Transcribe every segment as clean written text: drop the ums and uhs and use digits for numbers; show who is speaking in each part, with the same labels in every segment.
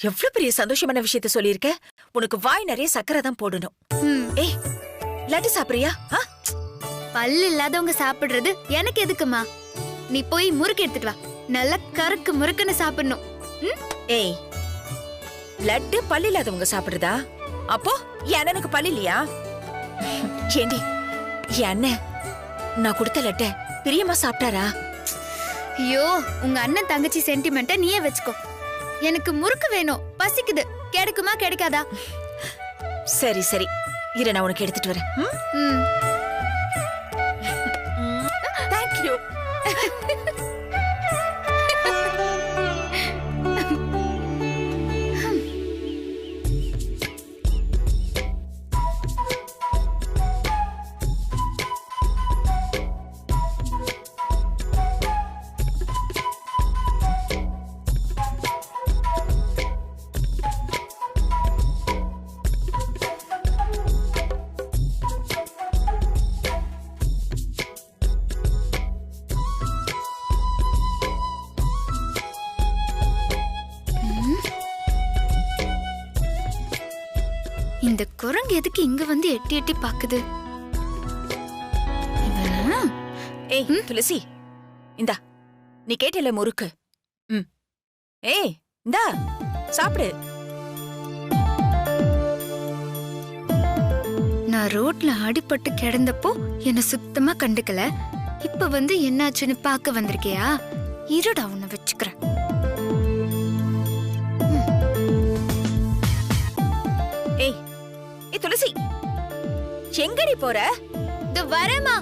Speaker 1: எவ்வளவு பெரிய சந்தோஷமான விஷயத்த சொல்லியிருக்க. உனக்கு வாய் நிறைய சக்கரை தான் போடணும். ஏய், லட்டு சாப்பிடுறியா?
Speaker 2: பல்லு இல்லாதவங்க சாப்பிடுறது எனக்கு எதுக்குமா? நீ போய் முறுக்கு எடுத்துட்டு வா. நல்லா கருக்கு முறுக்குன்னு சாப்பிடணும்.
Speaker 1: ஏய், லட்டு பல்லு இல்லாதவங்க சாப்பிடுறதா? அப்போ என் அண்ணனுக்கு பல்லு இல்லையா? ஏண்டி, என் அண்ணன் நான் கொடுத்த லட்ட பிரியமா சாப்பிட்டாரா?
Speaker 2: ஐயோ, உங்க அண்ணன் தங்கச்சி சென்டிமெண்ட்ட நீயே வச்சுக்கோ. எனக்கு முறுக்கு வேணும், பசிக்குது. கிடைக்குமா கிடைக்காதா?
Speaker 1: சரி சரி, இரு நான் உனக்கு எடுத்துட்டு வரேன். தேங்க்யூ.
Speaker 2: இந்த குரங்கு எதுக்கு இங்க வந்து எட்டி எட்டி பாக்குது?
Speaker 1: ஏய் துளசி, இந்தா நீ கேட்டல முறுக்கு. ஏய் இந்தா சாப்பிடு.
Speaker 2: நான் ரோட்ல அடிபட்டு கிடந்தப்போ என்ன சுத்தமா கண்டுக்கல. இப்ப வந்து என்னாச்சுன்னு பாக்க வந்திருக்கியா? இருடா, உன்னை வச்சுக்கிறேன்.
Speaker 1: ஏய் ஏய் துளசி, எங்கடி போற?
Speaker 2: இது வரேமா.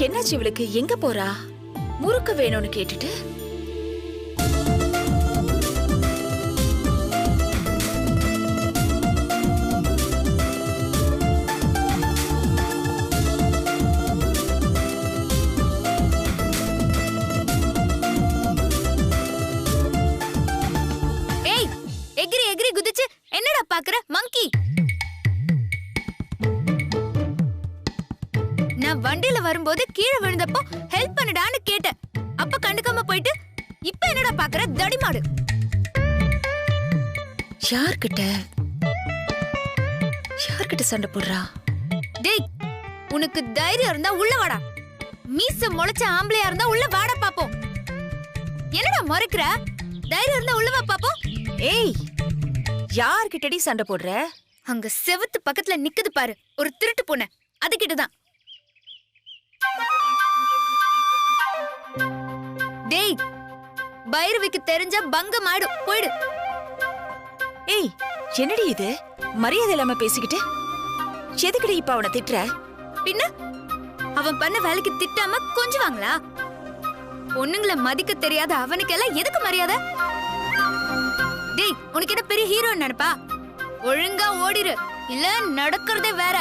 Speaker 1: என்னாச்சு இவளுக்கு? எங்க போறா? முறுக்கு வேணும்னு கேட்டுட்டு.
Speaker 2: ஏய், எகிரி எகிரி குதிச்சு என்னடா பாக்குற மங்கி? நான் வண்டியில வரும்போது கீழே விழுந்தப்போ ஹெல்ப் பண்ணுடான்னு கேட்டேன். அப்ப கண்டுக்காம போயிட்டு இப்ப என்னடா பாக்குற தடிமாடு?
Speaker 1: யார்கிட்ட சண்டை போடுறா?
Speaker 2: டேய், உனக்கு தைரியம் இருந்தா உள்ள வாடா. மீச முளைச்ச ஆம்பளையா இருந்தா உள்ள வாடா பாப்போம். என்னடா முறைக்கிற? தைரியம் இருந்தா உள்ள வா பாப்போம்.
Speaker 1: ஏய், யார்கிட்டடி சண்டை போடுற?
Speaker 2: அங்க செவுத்து பக்கத்துல நிக்குது பாரு, ஒரு திருட்டு பூனை. அதுகிட்டதான். டேய், பைரவிக்கு தெரிஞ்ச பங்கம் ஆயிடும், போயிடு.
Speaker 1: ஏய், என்னடி இது? மரியாதை இல்லாம பேசிக்கிட்டு எதுக்குடி இப்ப அவனை திட்டுற?
Speaker 2: பின்ன அவன் பண்ண வேலைக்கு திட்டாம கொஞ்சுவாங்களா? பொண்ணுங்களை மதிக்க தெரியாத அவனுக்கெல்லாம் எதுக்கு மரியாதை? டேய், உனக்கு என்ன பெரிய ஹீரோ நினைப்பா? ஒழுங்கா ஓடிரு, இல்ல நடக்கிறதே வேற.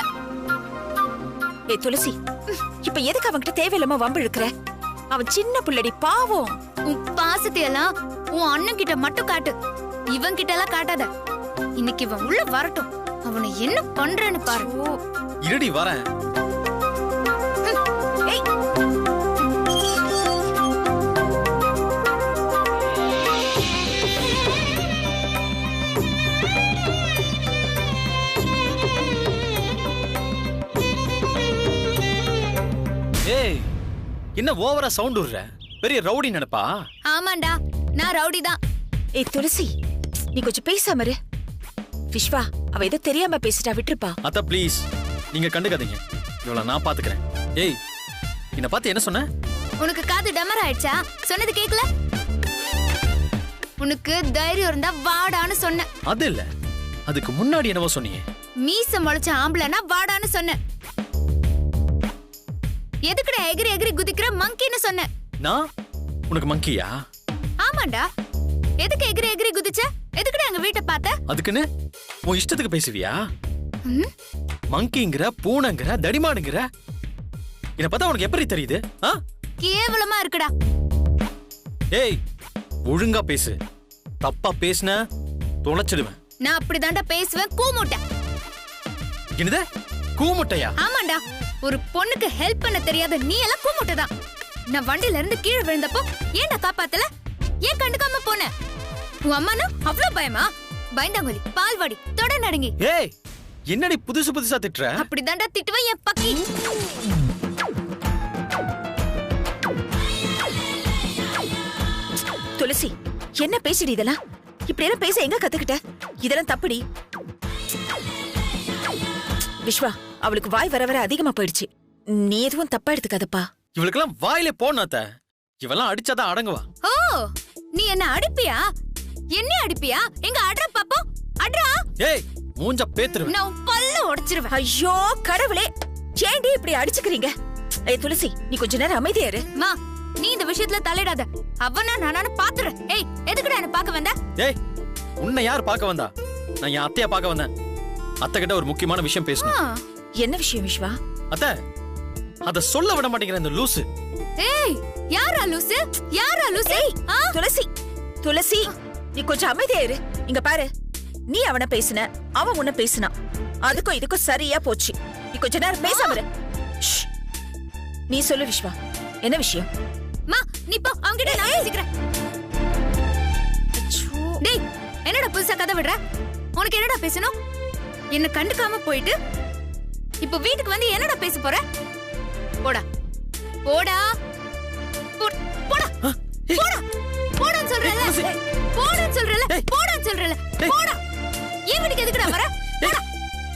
Speaker 1: ஏய் துளசி, இப்ப எதுக்கு அவன்கிட்ட தேவையில்லாம வம்பு இழுக்கிற? அவன் சின்ன புள்ளடி, பாவம்.
Speaker 2: உன் பாசத்தையெல்லாம் உன் அண்ணன் கிட்ட மட்டும் காட்டு, இவன் கிட்ட எல்லாம் காட்டாத. இன்னைக்கு இவன் உள்ள வரட்டும், அவனை என்ன பண்றேன்னு பாரு.
Speaker 3: இருடி வரேன். ஏய், என்ன ஓவரா சவுண்ட் விடுற? பெரிய ரவுடி நினைப்பா?
Speaker 2: ஆமாண்டா, நான் ரவுடி தான்.
Speaker 1: ஏய் துளசி, நீ கொஞ்சம் பேசாம இரு. விஸ்வா, அவ ஏதோ தெரியாம பேசிட்டா, விட்டுருப்பா.
Speaker 3: அத்தா ப்ளீஸ், நீங்க கண்டுக்காதீங்க. இவள நான் பாத்துக்கிறேன். ஏய், என்ன பார்த்து என்ன சொன்ன?
Speaker 2: உனக்கு காது டமர் ஆயிடுச்சா? சொன்னது கேக்கல? உனக்கு தைரியம் இருந்தா வாடான்னு சொன்ன.
Speaker 3: அது இல்ல, அதுக்கு முன்னாடி என்னவோ சொன்னீங்க.
Speaker 2: மீச முளைச்ச ஆம்பளைனா வாடான்னு சொன்ன. எதுக்குடா எகிரி எகிரி குதிக்கிற மங்கின்னு சொன்ன.
Speaker 3: நான் உனக்கு மங்கியா?
Speaker 2: ஆமாண்டா. எதுக்கு எகிரி எகிரி குதிச்ச? எதுக்குடா எங்க வீட்டை பார்த்த?
Speaker 3: அதுக்குன்னு உன் இஷ்டத்துக்கு பேசுவியா? மங்கிங்கிற, பூனைங்கிற, தடிமாடுங்கிற, என்ன பார்த்தா உனக்கு எப்படி தெரியுது?
Speaker 2: கேவலமா இருக்குடா.
Speaker 3: ஏய், ஒழுங்கா பேசு. தப்பா பேசுன தொலைச்சிடுவேன்.
Speaker 2: நான் அப்படிதான்டா பேசுவேன். கூமுட்டை.
Speaker 3: என்னது கூமுட்டையா?
Speaker 2: ஆமாண்டா. ஒரு பொண்ணுக்கு ஹெல்ப் பண்ண தெரியாத நீ எல்லாம் கூமுட்டை தான். நான் வண்டியில இருந்து கீழே விழுந்தப்போ ஏன்டா காப்பாத்தல? ஏன் கண்டுக்காம போன? உன் அம்மானா அவ்வளவு பயமா? பயந்தாங்கொலி பால்வாடி தொட நடுங்கி.
Speaker 3: ஏய் என்னடி புதுசு புதுசா திட்டுற?
Speaker 2: அப்படிதான்டா திட்டுவேன் என் பக்கி.
Speaker 1: துளசி, என்ன பேசிடு இதெல்லாம்? இப்படி எல்லாம் பேச எங்க கத்துக்கிட்ட? இதெல்லாம் தப்புடி. விஸ்வா, அவளுக்கு வாய் வர வர அதிகமா போயிடுச்சு. நீ எதுவும் தப்பா எடுத்துக்காதப்பா.
Speaker 3: இவளுக்கெல்லாம் வாயிலே போனாத்த. இவெல்லாம் அடிச்சாதான் அடங்குவா.
Speaker 2: ஓ, நீ என்ன அடிப்பியா? என்ன அடிப்பியா? எங்க அட்ரா பாப்போம். அட்ரா.
Speaker 3: ஏய் மூஞ்ச பேத்துருவேன்.
Speaker 2: நான் பல்ல உடைச்சிருவேன்.
Speaker 1: ஐயோ கடவுளே, ஏண்டி இப்படி அடிச்சுக்கிறீங்க? ஏய் துளசி, நீ கொஞ்ச நேரம் அமைதியா இரு.
Speaker 2: மா, நீ இந்த விஷயத்துல தலையிடாத. அவனா நானானு பாத்துறேன். ஏய், எதுக்குடா என்ன பாக்க வந்த?
Speaker 3: ஏய், உன்னை யார் பாக்க வந்தா? நான் என் அத்தைய பாக்க வந்தேன். அத்தை கிட்ட ஒரு முக்கியமான விஷயம் பேசணும்.
Speaker 1: என்ன விஷயம் விஸ்வா?
Speaker 3: அத்தை, அத சொல்ல விட மாட்டேங்கிற இந்த லூசு.
Speaker 2: ஏய், யாரா லூசு? யாரா லூசு?
Speaker 1: துளசி, துளசி, நீ கொஞ்சம் அமைதியா இரு. இங்க பாரு, நீ அவன பேசின, அவன் உன்ன பேசினான். அதுக்கும் இதுக்கும் சரியா போச்சு. நீ கொஞ்ச நேரம் பேசாம இரு. நீ சொல்லு விஸ்வா, என்ன விஷயம்?
Speaker 2: மா, நீ போ, அவங்கிட்ட நான் பேசிக்கிறேன். டேய், என்னடா புதுசா கதை விடுற? உனக்கு என்னடா பேசணும்? என்ன கண்டுக்காம போயிட்டு இப்ப வீட்டுக்கு வந்து என்னடா பேச போற? போடா போடா போடா போடா போடான்னு சொல்றல. போடான்னு சொல்றல. போடான்னு சொல்றல. போடா. ஏன் வீட்டுக்கு எதுக்குடா வர? போடா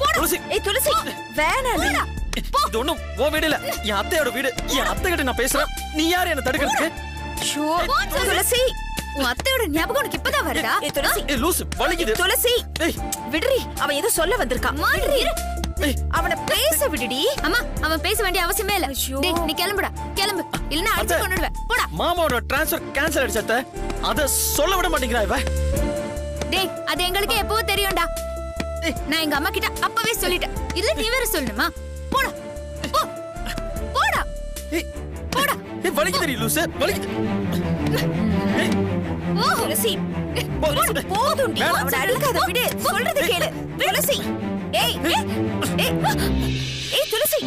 Speaker 2: போடா.
Speaker 3: துளசி,
Speaker 1: ஏய் துளசி, வேணாம்.
Speaker 2: போடா.
Speaker 3: இது ஒண்ணும் உன் வீடு இல்ல, என் அத்தையோட வீடு. என் அத்தை கிட்ட நான் பேசுறேன். நீ யாரு என்ன தடுக்கிறதுக்கு?
Speaker 1: துளசி,
Speaker 2: உன் அத்தையோட ஞாபகம் உனக்கு இப்பதான் வருதா?
Speaker 1: ஏய் துளசி,
Speaker 3: ஏய் லூசு, வலிக்குது.
Speaker 1: துளசி,
Speaker 3: ஏய்
Speaker 1: விடுறி. அவன் ஏதோ சொல்ல வந்திருக்கான். அவனை பேச விடுடி.
Speaker 2: அம்மா, அவன் பேச வேண்டிய அவசியமே இல்ல. டேய், நீ கிளம்புடா, கிளம்பு. இல்லனா அடிச்சு கொன்னுடுவேன். போடா.
Speaker 3: மாமாவோட ட்ரான்ஸ்ஃபர் கேன்சல் ஆயிடுச்சு அத்தை. அத சொல்ல விட மாட்டேங்கிறா இவ.
Speaker 2: டேய், அது எங்களுக்கு எப்பவோ தெரியும்டா. நான் எங்க அம்மா கிட்ட அப்பவே சொல்லிட்டேன். இல்ல நீ வேற சொல்லணுமா? போடா. போ. போடா.
Speaker 3: ஏய்
Speaker 2: போடா.
Speaker 3: ஏய் வலிக்குது லூசு, வலிக்குது. ஏய்
Speaker 1: துளசி,
Speaker 3: போதும்.
Speaker 1: போதும்டி. அவனை அடிக்காத, விடு. சொல்றது கேளு. துளசி, ஏய் ஏய் ஏய் துளசி.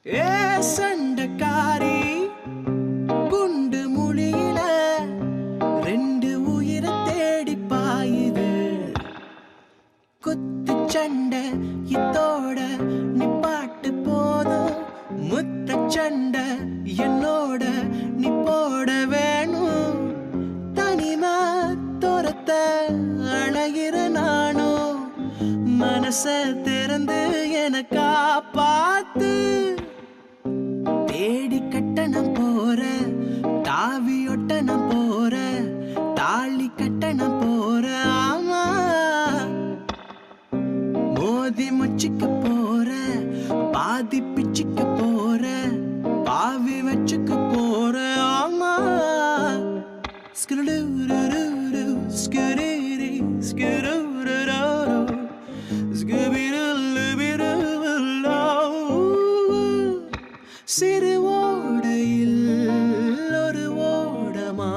Speaker 4: ஏ சண்டக்காரி குண்டு முழியில ரெண்டு உயிரை தேடி பாயுது. குத்து சண்டை இத்தோட நிப்பாட்டு போதும். முத்த சண்டை என்னோட நீ போட வேணும். தனிமா துரத்த அழகிற நானும் மனச திறந்து என காப்பாத்து. தேடி கட்டணம் போற, தாவி ஒட்டணம் போற, தாலி கட்டணம் போற. ஆமா, மோதி முச்சிக்க போற, பாதி பிச்சிக்க போற, பாவி வச்சுக்க போற. ஆமா, ஸ்குருடுருரு ஸ்குரிரி ஸ்குருருரு ஸ்குபிருலுபிருலோ. சிறு ஓடையில் ஒரு ஓடமா,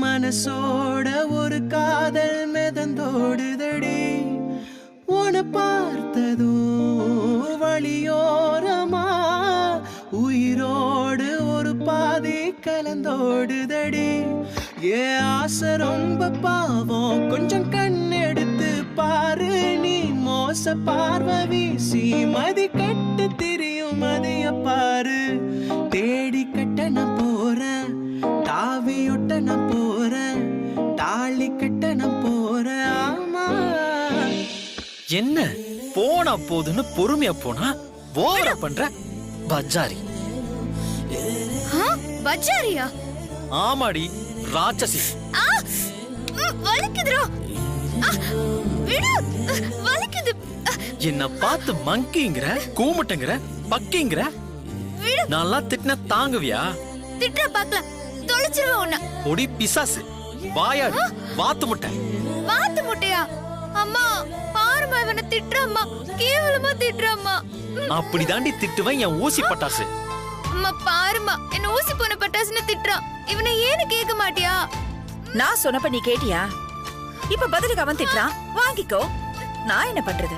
Speaker 4: மனசோட ஒரு காதல் மிதந்தோடுதடி. உன பார்த்ததும் வழியோரமா உயிரோடு ஒரு பாதி கலந்தோடுதடி. ஏ ஆசை ரொம்ப பாவம், கொஞ்சம் கண்ணெடுத்து பாரு. நீ மோச பார்வை வீசி மதி கட்டு திரியும் மதிய பாரு. தேடி கட்ட நான் போறேன், தாவி ஒட்ட நான் போறேன், தாலி கட்ட நான் போறேன். ஆமா,
Speaker 3: என்ன போனா போதுன்னு பொறுமையா போனா ஓவரா பண்ற பஜாரி.
Speaker 2: பஜாரியா?
Speaker 3: ஆமாடி, ராட்சசி.
Speaker 2: வலிக்குதுடா. விடு, வலிக்குது.
Speaker 3: என்ன பார்த்து மங்கிங்கிற, கூமுட்டங்கிற, பக்கிங்கிற. நான்லாம் திட்டின தாங்குவியா?
Speaker 2: திட்டுற பாக்கல, தொலைச்சிருவேன் உன்னை.
Speaker 3: பொடி பிசாசு, வாயாடு, வாத்து முட்டை.
Speaker 2: வாத்து முட்டையா? அம்மா பாருமா, இவனை திட்டுறம்மா, கேவலமா திட்டுறம்மா.
Speaker 3: அப்படி தாண்டி திட்டுவேன் என் ஊசி பட்டாசு.
Speaker 2: அம்மா பாருமா, என்ன ஊசி போன பட்டாசுன்னு திட்டுறான். இவனை ஏன்னு கேட்க மாட்டியா?
Speaker 1: நான் சொன்னப்ப நீ கேட்டியா? இப்ப பதிலுக்கு அவன் திட்டுறான், வாங்கிக்கோ. நான் என்ன பண்றது?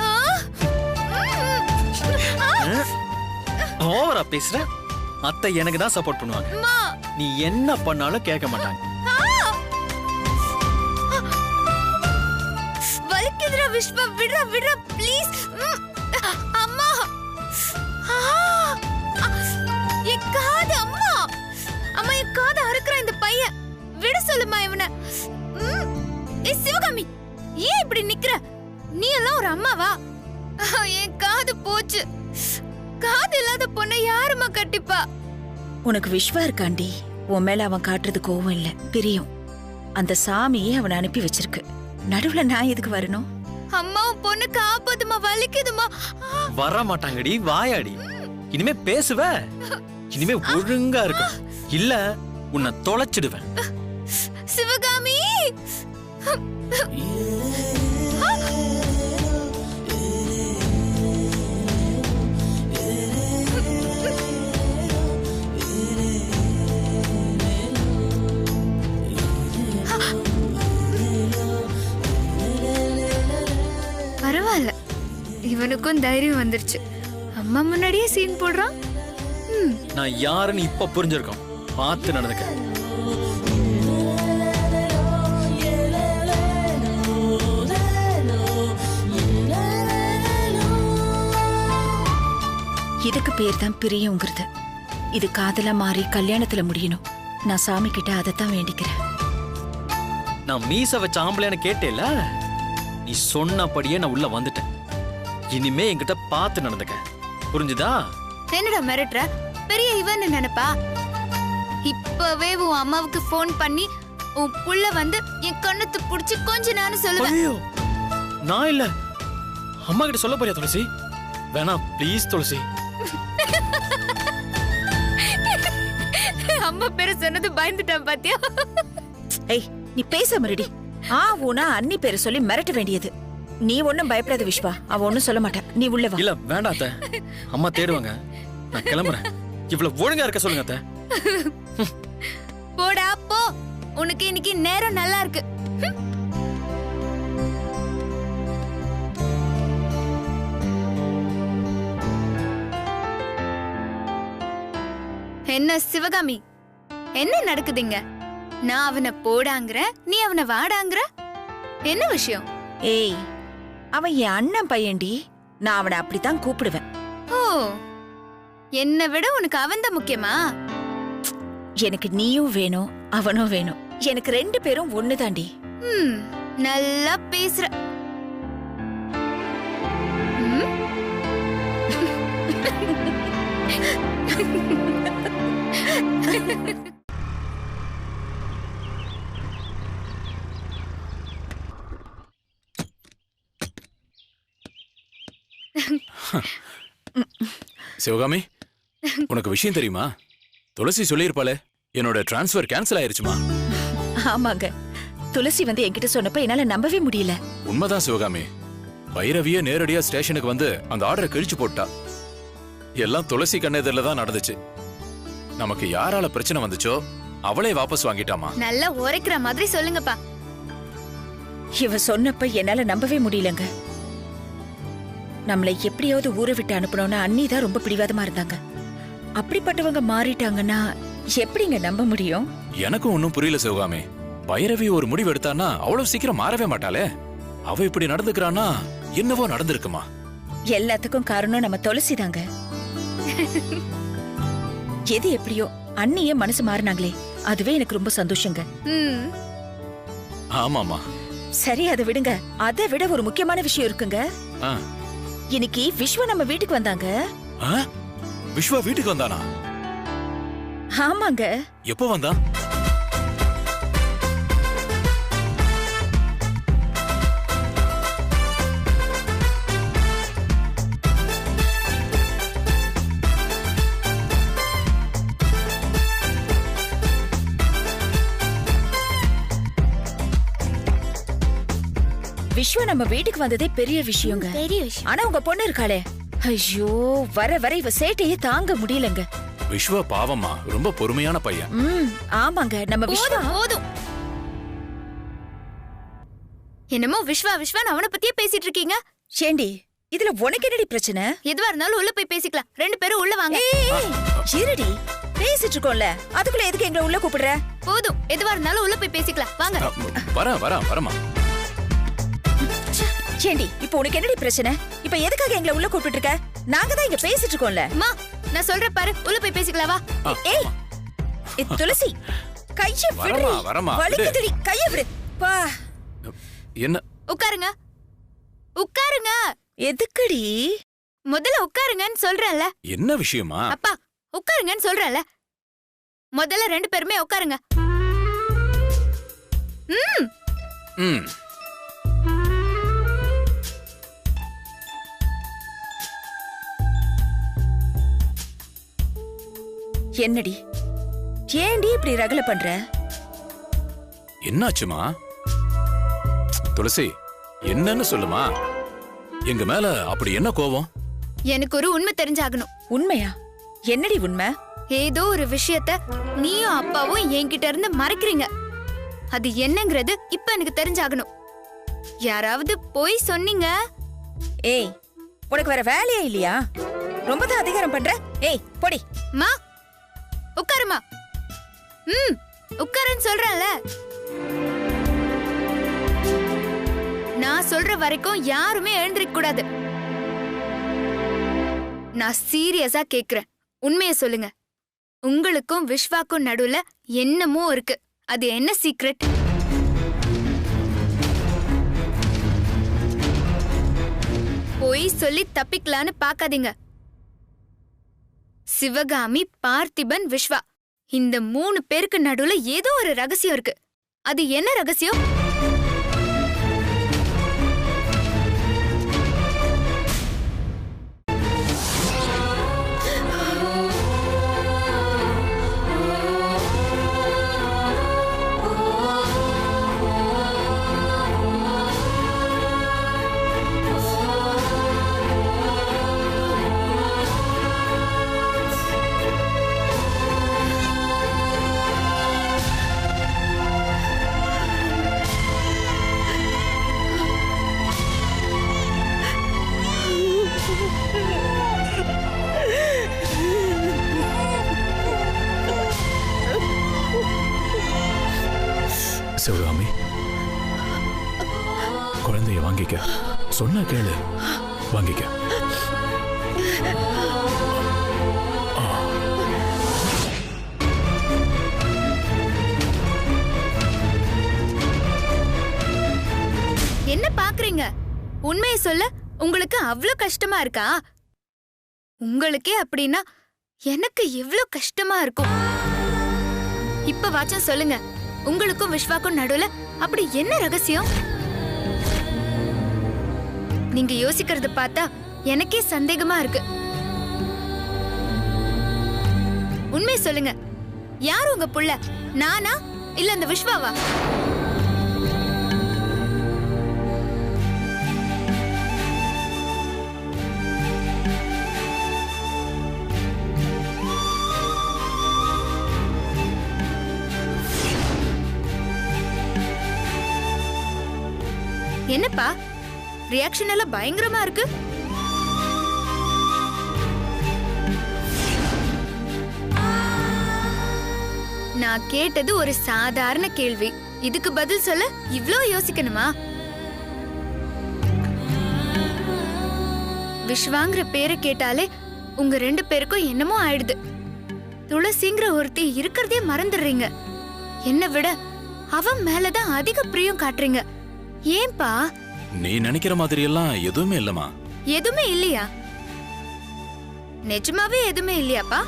Speaker 2: ஆ
Speaker 3: ஓவரா பேசுற. அத்தை எனக்கு தான் சப்போர்ட் பண்ணுவாங்க.
Speaker 2: அம்மா
Speaker 3: நீ என்ன பண்ணாலும் கேட்க மாட்டாங்க.
Speaker 2: வலிக்குதுடா விஷ்வா, விடுறா விடுறா ப்ளீஸ். அம்மா என் காது, அம்மா அம்மா என் காது அறுக்குற இந்த பையன். விட சொல்லுமா இவனை. ஏய் சிவகாமி, ஏன் இப்படி நிக்கிற? நீ எல்லாம் ஒரு அம்மாவா? என் காது போச்சு. காது இல்லாத பொண்ணை யாருமா கட்டிப்பா?
Speaker 1: உனக்கு விஸ்வா இருக்காண்டி, உன் மேல அவன் காட்டுறது கோவம் இல்ல, பிரியம். அந்த சாமியே அவனை அனுப்பி வச்சிருக்கு. நடுவுல நான் எதுக்கு வரணும்?
Speaker 2: அம்மா பொண்ணு காப்பாத்துமா, வலிக்குதுமா.
Speaker 3: வர மாட்டாங்கடி, வாயாடி. இனிமே பேசுவ, இனிமே ஒழுங்கா இருக்கு. இல்ல உன்னை தொலைச்சிடுவேன்.
Speaker 2: சிவகாமி பரவாயில்ல, இவனுக்கும் தைரியம் வந்துருச்சு. அம்மா முன்னாடியே சீன் போடுறான்.
Speaker 3: நான் யாருன்னு இப்ப புரிஞ்சிருக்கோம். பார்த்து நடந்துக்க.
Speaker 1: இதுக்கு பேர் தான் பிரியங்கிறது. இது காதலா மாறி கல்யாணத்துல முடியணும். நான் சாமி கிட்ட அதைத்தான் வேண்டிக்கிறேன்.
Speaker 3: நான் மீச வச்ச ஆம்பளைன்னு கேட்டேல, நீ சொன்னபடியே நான் உள்ள வந்துட்டேன். இனிமே என்கிட்ட பார்த்து நடந்துக்க, புரிஞ்சுதா?
Speaker 2: என்னடா மிரட்டுற? பெரிய இவன்னு நினைப்பா? இப்பவே உன் அம்மாவுக்கு போன் பண்ணி உன் புள்ள வந்து என் கண்ணத்து புடிச்சு கொஞ்ச நேரம் சொல்லுவேன்.
Speaker 3: ஐயோ, நான் இல்ல, அம்மா கிட்ட சொல்ல போறியா துளசி? வேணாம் ப்ளீஸ் துளசி.
Speaker 2: அம்மா பேரு சொன்னது பயந்துட்டான் பாத்தியா?
Speaker 1: ஏய், நீ பேச மறுடி. ஊனா அண்ணி பேரை சொல்லி மிரட்ட வேண்டியது. நீ ஒண்ணும் பயப்படாத விஸ்வா, அவ ஒண்ணும் சொல்ல மாட்டா. நீ உள்ள வா.
Speaker 3: இல்ல வேண்டாம் அத்தை, அம்மா தேடுவாங்க. நான் கிளம்புறேன். இவ்வளவு ஒழுங்கா இருக்க சொல்லுங்க அத்தை.
Speaker 2: போடா போ, உனக்கு இன்னைக்கு நேரம் நல்லா இருக்கு. என்ன சிவகாமி, என்ன நடக்குதுங்க? நான் அவனை போடாங்கிற, நீ அவனை வாடாங்கிற. என்ன விஷயம்?
Speaker 1: ஏய், அவன் என் அண்ணன் பையன்டி. நான் அவனை அப்படித்தான் கூப்பிடுவேன்.
Speaker 2: ஓ, என்னை விட உனக்கு அவன்தான் முக்கியமா?
Speaker 1: எனக்கு நீயும் வேணும், அவனும் வேணும். எனக்கு 2 பேரும் ஒண்ணுதாண்டி.
Speaker 2: நல்லா பேசுற.
Speaker 5: சிவகாமி, உனக்கு விஷயம் தெரியுமா? துளசி சொல்லியிருப்பாளே, என்னோட டிரான்ஸ்ஃபர் கேன்சல் ஆயிருச்சுமா.
Speaker 1: ஆமாங்க, துளசி வந்து என்கிட்ட சொன்னப்ப என்னால நம்பவே முடியல.
Speaker 5: உண்மைதான் சிவகாமி. பைரவியே நேரடியா ஸ்டேஷனுக்கு வந்து அந்த ஆர்டரை கிழிச்சு போட்டா. எல்லாம் துளசி கண்ணெதிரில தான் நடந்துச்சு. நமக்கு யாரால பிரச்சனை வந்துச்சோ அவளே வாபஸ் வாங்கிட்டாமா.
Speaker 2: நல்லா உரைக்கிற மாதிரி சொல்லுங்கப்பா.
Speaker 1: இவ சொன்னப்ப என்னால நம்பவே முடியலங்க. நம்மளை எப்படியாவது ஊரை விட்டு அனுப்பணும்னு அண்ணி தான் ரொம்ப பிடிவாதமா இருந்தாங்க. அப்படிப்பட்டவங்க மாறிட்டாங்கன்னா எப்படிங்க நம்ப முடியும்?
Speaker 5: எனக்கும் ஒன்னும் புரியல சிவகாமி. பைரவி ஒரு முடிவு எடுத்தான்னா அவ்வளவு சீக்கிரம் மாறவே மாட்டாளே. அவ இப்படி நடந்துக்கிறானா என்னவோ நடந்திருக்குமா.
Speaker 1: எல்லாத்துக்கும் காரணம் நம்ம துளசி தாங்க. எது எப்படியோ அண்ணிய மனசு மாறினாங்களே, அதுவே எனக்கு ரொம்ப சந்தோஷங்க.
Speaker 5: ஆமாமா.
Speaker 1: சரி, அதை விடுங்க. அதை விட ஒரு முக்கியமான விஷயம் இருக்குங்க. இன்னைக்கு விஸ்வா நம்ம வீட்டுக்கு வந்தாங்க.
Speaker 5: விஸ்வா வீட்டுக்கு வந்தானா?
Speaker 1: ஆமாங்க.
Speaker 5: எப்போ வந்தான்?
Speaker 1: விஸ்வா நம்ம வீட்டுக்கு வந்ததே பெரிய விஷயங்க. ஆனா உங்க பொண்ணு இருக்காளே, ஐயோ, வர வர இவ சேட்டையே தாங்க முடியலங்க.
Speaker 5: விஸ்வா பாவமா, ரொம்ப பொறுமையான பையன்.
Speaker 1: ஆமாங்க, நம்ம விஸ்வா.
Speaker 2: போதும். என்னமோ விஸ்வா விஸ்வான்னு அவனை பத்தியே பேசிட்டு இருக்கீங்க.
Speaker 1: சேண்டி, இதுல உனக்கு என்னடி பிரச்சனை?
Speaker 2: எதுவா இருந்தாலும் உள்ள போய் பேசிக்கலாம். 2 பேரும் உள்ள வாங்க.
Speaker 1: இருடி, பேசிட்டு இருக்கோம்ல, அதுக்குள்ள எதுக்கு எங்களை உள்ள கூப்பிடுற?
Speaker 2: போதும், எதுவா இருந்தாலும் உள்ள போய் பேசிக்கலாம். வாங்க.
Speaker 5: வரமா.
Speaker 1: ஏண்டி, இப்போ உனக்கு என்னடி பிரச்சனை? இப்போ எதுக்காக எங்களை உள்ள கூப்பிட்டு இருக்க? நாங்க தான் இங்க பேசிட்டு இருக்கோம்ல.
Speaker 2: அம்மா, நான் சொல்ற பாரு, உள்ள போய் பேசிக்கலாம் வா.
Speaker 1: ஏய், துளசி, கைய விடு.
Speaker 5: வரமா.
Speaker 1: வலிக்குதுடி, கைய விடு. பா.
Speaker 5: என்ன?
Speaker 2: உட்காருங்க. உட்காருங்க.
Speaker 1: எதுக்குடி?
Speaker 2: முதல்ல உட்காருங்கன்னு சொல்றேன்ல.
Speaker 5: என்ன விஷயமா?
Speaker 2: அப்பா, உட்காருங்கன்னு சொல்றேன்ல. முதல்ல 2 பேருமே உட்காருங்க.
Speaker 5: ம்.
Speaker 1: என்னடி, ஏண்டி இப்படி ரகல பண்ற?
Speaker 5: என்னாச்சுமா? துளசி, என்னன்னு சொல்லுமா? எங்க மேல அப்படி என்ன கோவம்?
Speaker 2: எனக்கு ஒரு உண்மை தெரிஞ்சாகணும்.
Speaker 1: உண்மையா? என்னடி உண்மை?
Speaker 2: ஏதோ ஒரு விஷயத்த நீயும் அப்பாவும் என்கிட்ட இருந்து மறைக்கிறீங்க. அது என்னங்கிறது இப்ப எனக்கு தெரிஞ்சாகணும். யாராவது போய் சொன்னீங்க?
Speaker 1: ஏய், உனக்கு வேற வேலையே இல்லையா? ரொம்ப தான் அதிகாரம் பண்ற. ஏய், போடி.
Speaker 2: மா, உட்காருமா. உட்காருன்னு சொல்றேன்ல. நான் சொல்ற வரைக்கும் யாருமே எழுந்திருக்க கூடாது. நான் சீரியஸா கேக்குறேன். உண்மையை சொல்லுங்க. உங்களுக்கும் விஸ்வாக்கும் நடுவுல என்னமோ இருக்கு. அது என்ன சீக்ரெட்? போய் சொல்லி தப்பிக்கலான்னு பாக்காதீங்க. சிவகாமி, பார்த்திபன், விஸ்வா, இந்த 3 பேருக்கு நடுவுல ஏதோ ஒரு ரகசியம் இருக்கு. அது என்ன ரகசியம்?
Speaker 5: சிவகாமி, குழந்தைய வாங்கிக்க. சொன்னா கேளு, வாங்கிக்க.
Speaker 2: என்ன பாக்குறீங்க? உண்மையை சொல்ல உங்களுக்கு அவ்வளவு கஷ்டமா இருக்கா? உங்களுக்கே அப்படின்னா எனக்கு எவ்வளவு கஷ்டமா இருக்கும். இப்ப வாச்சும் சொல்லுங்க, உங்களுக்கும் விஸ்வாக்கும் நடுவுல அப்படி என்ன ரகசியம்? நீங்க யோசிக்கிறது பார்த்தா எனக்கே சந்தேகமா இருக்கு. உண்மை சொல்லுங்க, யார் உங்க புள்ள? நானா இல்ல அந்த விஸ்வாவா? என்னப்பா, ரியாக்ஷன் எல்லாம் பயங்கரமா இருக்கு. நான் கேட்டது ஒரு சாதாரண கேள்வி. இதுக்கு பதில் சொல்ல இவ்ளோ யோசிக்கணுமா? விஸ்வாங்கிற பேரை கேட்டாலே உங்க 2 பேருக்கும் என்னமோ ஆயிடுது. துளசிங்கிற ஒருத்தி இருக்கிறதே மறந்துடுறீங்க. என்னை விட அவன் மேலதான் அதிக பிரியம் காட்டுறீங்க. ஏன்பா?
Speaker 5: நீ நினைக்கிற மாதிரி எல்லாம் எதுவுமே இல்லமா.
Speaker 2: எதுவுமே இல்லையா? நிஜமாவே எதுவுமே இல்லையாப்பா?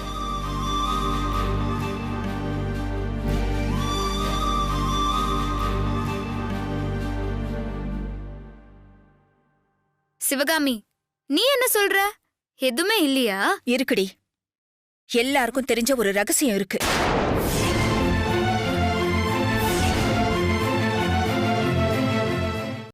Speaker 2: சிவகாமி, நீ என்ன சொல்ற? எதுவுமே இல்லையா?
Speaker 1: இருக்குடி, எல்லாருக்கும் தெரிஞ்ச ஒரு ரகசியம் இருக்கு.